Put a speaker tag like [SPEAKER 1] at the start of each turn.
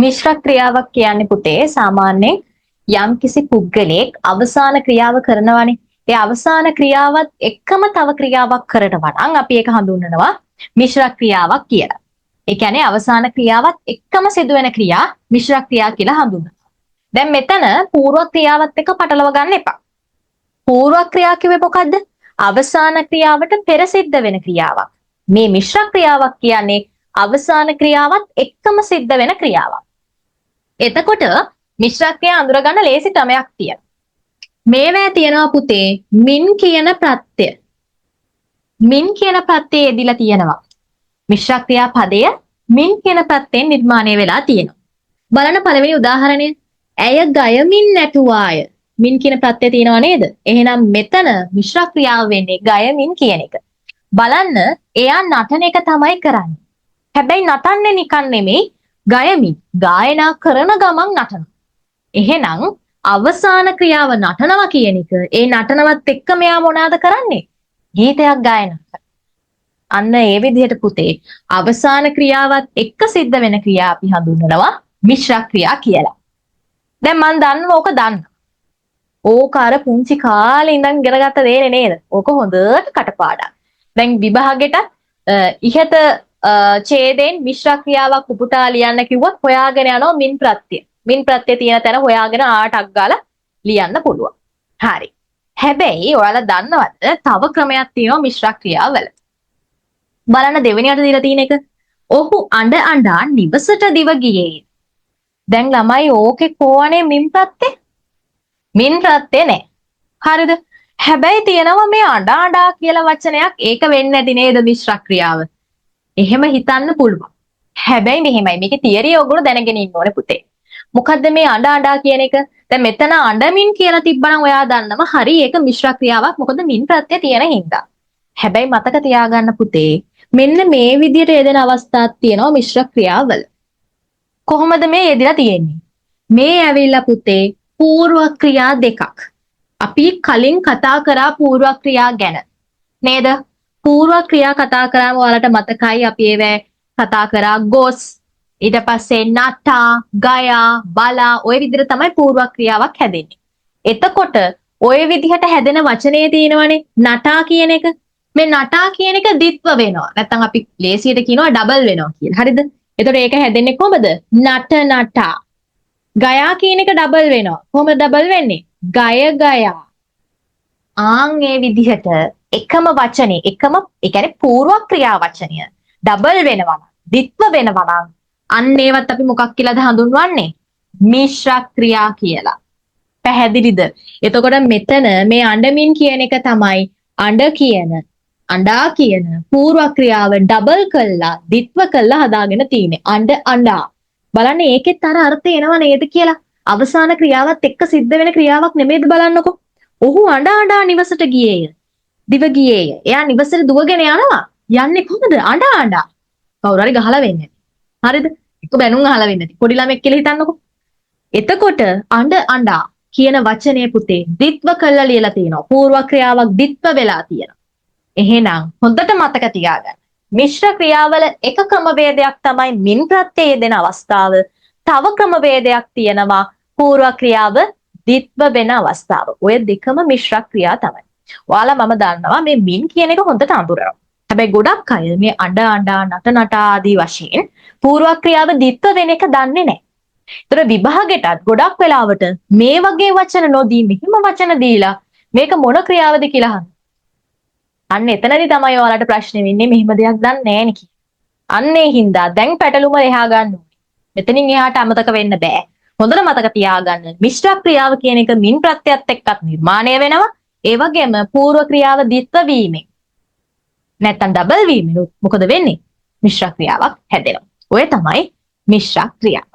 [SPEAKER 1] මිශ්‍ර ක්‍රියාවක් කියන්නේ පුතේ සාමාන්‍යයෙන් යම්කිසි පුද්ගලයෙක් අවසාන ක්‍රියාව කරනවානේ. ඒ අවසාන ක්‍රියාවත් එක්කම තව ක්‍රියාවක් කරනවා නම් අපි ඒක හඳුන්වනවා මිශ්‍ර ක්‍රියාවක් කියලා. ඒ කියන්නේ අවසාන ක්‍රියාවත් එක්කම සිදුවෙන ක්‍රියා මිශ්‍ර ක්‍රියා කියලා හඳුන්වනවා. දැන් මෙතන පූර්ව ක්‍රියාවත් එක්ක පටලව ගන්න එපා. පූර්ව ක්‍රියා කිව්වේ මොකද්ද? අවසාන ක්‍රියාවට පෙර සිද්ධ වෙන ක්‍රියාවක්. මේ මිශ්‍ර ක්‍රියාවක් කියන්නේ අවසාන ක්‍රියාවත් එක්කම සිද්ධ වෙන ක්‍රියාවක්. එතකොට මිශ්‍ර ක්‍රියා අඳුරගන්න ලේසි ක්‍රමයක් තියෙනවා. මේවැය තියෙනවා පුතේ මින් කියන ප්‍රත්‍යය. මින් කියන ප්‍රත්‍යය එදිලා තියෙනවා. මිශ්‍ර ක්‍රියා පදය මින් කියන ප්‍රත්‍යයෙන් නිර්මාණය වෙලා තියෙනවා. බලන්න පළවෙනි උදාහරණය. ඇය ගයමින් නැටුවාය. මින් කියන ප්‍රත්‍යය තියෙනව නේද? එහෙනම් මෙතන මිශ්‍ර ක්‍රියාව වෙන්නේ ගයමින් කියන එක. බලන්න එයා නටන එක තමයි කරන්නේ. හැබැයි නටන්නේ නිකන් නෙමෙයි ගයමින් ගායනා කරන ගමන් නටනවා. එහෙනම් අවසාන ක්‍රියාව නටනවා කියන එක ඒ නටනවත් එක්ක මෙයා මොනවාද කරන්නේ? ගීතයක් ගායනා කරනවා. අන්න ඒ විදිහට පුතේ අවසාන ක්‍රියාවත් එක්ක සිද්ධ වෙන ක්‍රියා අපි හඳුන්වනවා මිශ්‍ර ක්‍රියා කියලා. දැන් මම දන්නවා ඕක දන්න. ඕක අර පුංචි කාලේ ඉඳන් ඉගෙනගත්ත දේ නේද? ඕක හොඳට කටපාඩම්. දැන් විභාගෙට ඉහත ඡේදයෙන් මිශ්‍ර ක්‍රියාවක් උපුටා ලියන්න කිව්වොත් හොයාගෙන යනවා මින් ප්‍රත්‍යය. මින් ප්‍රත්‍යය තියෙන තැන හොයාගෙන ආටක් ගාලා ලියන්න පුළුවන්. හරි. හැබැයි ඔයාලා දන්නවද තව ක්‍රමයක් තියෙනවා මිශ්‍ර ක්‍රියාවල. බලන්න දෙවෙනියට දීලා තියෙන එක. ඔහු අඬ අඬා නිවසට දිව ගියේ. දැන් ළමයි ඕකේ කොහොනේ මින් ප්‍රත්‍යය? මින් ප්‍රත්‍යය නෑ. හරිද? හැබැයි තියෙනවා මේ අඬ අඬා කියලා වචනයක්. ඒක වෙන්නේ නැති නේද මිශ්‍ර ක්‍රියාව? එහෙම හිතන්න පුළුවන්. හැබැයි මෙහෙමයි. මේකේ තියරිය ඔයගොල්ලෝ දැනගෙන ඉන්න ඕනේ පුතේ. මොකද්ද මේ අඬ අඬා කියන එක? දැන් මෙතන අඬමින් කියලා තිබ්බනම් ඔයා දන්නවා හරි ඒක මිශ්‍ර ක්‍රියාවක්. මොකද මින් ප්‍රත්‍යය තියෙන හින්දා. හැබැයි මතක තියාගන්න පුතේ මෙන්න මේ විදිහට යෙදෙන අවස්ථාවක් තියෙනවා මිශ්‍ර ක්‍රියාවල. කොහොමද මේ යෙදලා තියෙන්නේ? මේ ඇවිල්ලා පුතේ පූර්ව ක්‍රියා දෙකක්. අපි කලින් කතා කරා පූර්ව ක්‍රියා ගැන. නේද? පූර්ව ක්‍රියා කතා කරාම ඔයාලට මතකයි අපි ඒවැ කතා කරා ගොස් ඊට පස්සේ නටා ගයා බලා ඔය විදිහට තමයි පූර්ව ක්‍රියාවක් හැදෙන්නේ. එතකොට ඔය විදිහට හැදෙන වචනේ තියෙනවනේ නටා කියන එක. මේ නටා කියන එක ද්විත්ව වෙනවා. නැත්නම් අපි ලේසියට කියනවා ඩබල් වෙනවා කියලා. හරිද? එතකොට ඒක හැදෙන්නේ කොහමද? නට නටා. ගයා කියන එක ඩබල් වෙනවා. කොහොමද ඩබල් වෙන්නේ? ගය ගයා. ආන් මේ විදිහට එකම වචනේ එකම ඒ කියන්නේ පූර්ව ක්‍රියා වචනය ඩබල් වෙනවා නම් ද්විත්ව වෙනවා නම් අන්න ඒවත් අපි මොකක් කියලාද හඳුන්වන්නේ? මිශ්‍ර ක්‍රියා කියලා. පැහැදිලිද? එතකොට මෙතන මේ අඬමින් කියන එක තමයි අඬ කියන අඬා කියන පූර්ව ක්‍රියාව ඩබල් කළා ද්විත්ව කළා හදාගෙන තියෙන්නේ. අඬ අඬා. බලන්න ඒකෙත් අර අර්ථය එනවා නේද කියලා. අවසාන ක්‍රියාවත් එක්ක සිද්ධ වෙන ක්‍රියාවක් නෙමෙයිද බලන්නකෝ. ඔහු අඬ අඬා නිවසට ගියේය. දිව ගියේය. එයා නිවසට දුවගෙන යනවා. යන්නේ කොහොමද? අඬ අඬා. කවුරු හරි ගහලා වෙන්නේ. හරිද? එක්ක බැනුම් අහලා වෙන්නේ නැති. පොඩි ළමෙක් කියලා හිතන්නකෝ. එතකොට අඬ අඬා කියන වචනේ පුතේ ද්විත්ව කළා ලියලා තියෙනවා. පූර්ව ක්‍රියාවක් ද්විත්ව වෙලා තියෙනවා. එහෙනම් හොඳට මතක තියාගන්න. මිශ්‍ර ක්‍රියාවල එක ක්‍රමවේදයක් තමයි මින් ප්‍රත්‍යය යෙදෙන අවස්ථාව. තව ක්‍රමවේදයක් තියෙනවා පූර්ව ක්‍රියාව ද්විත්ව වෙන අවස්ථාව. ඔය දෙකම මිශ්‍ර ක්‍රියා තමයි. ඔයාලා මම දන්නවා මේ මින් කියන එක හොඳට අඳුරනවා. හැබැයි ගොඩක් අය මේ අඬ අඬා නට නටා ආදී වශයෙන් පූර්ව ක්‍රියාව ද්විත්ව වෙන එක දන්නේ නැහැ. ඒතර විභාගෙටත් ගොඩක් වෙලාවට මේ වගේ වචන නොදී මෙහිම වචන දීලා මේක මොන ක්‍රියාවද කියලා අහනවා. අන්න එතනදී තමයි ඔයාලට ප්‍රශ්නේ වෙන්නේ මෙහිම දෙයක් දන්නේ නැහැ නේ කියලා. අන්න ඒ හින්දා දැන් පැටලුම එහා ගන්න ඕනේ. මෙතනින් එහාට අමතක වෙන්න බෑ. හොඳට මතක තියාගන්න. මිශ්‍ර ක්‍රියාව කියන එක මින් ප්‍රත්‍යයත් එක්කත් නිර්මාණය වෙනවා. ඒ වගේම පූර්ව ක්‍රියාව ද්විත්ව වීමෙන් නැත්තම් ඩබල් වීමෙන් මොකද වෙන්නේ? මිශ්‍ර ක්‍රියාවක් හැදෙනවා. ඔය තමයි මිශ්‍ර ක්‍රියා.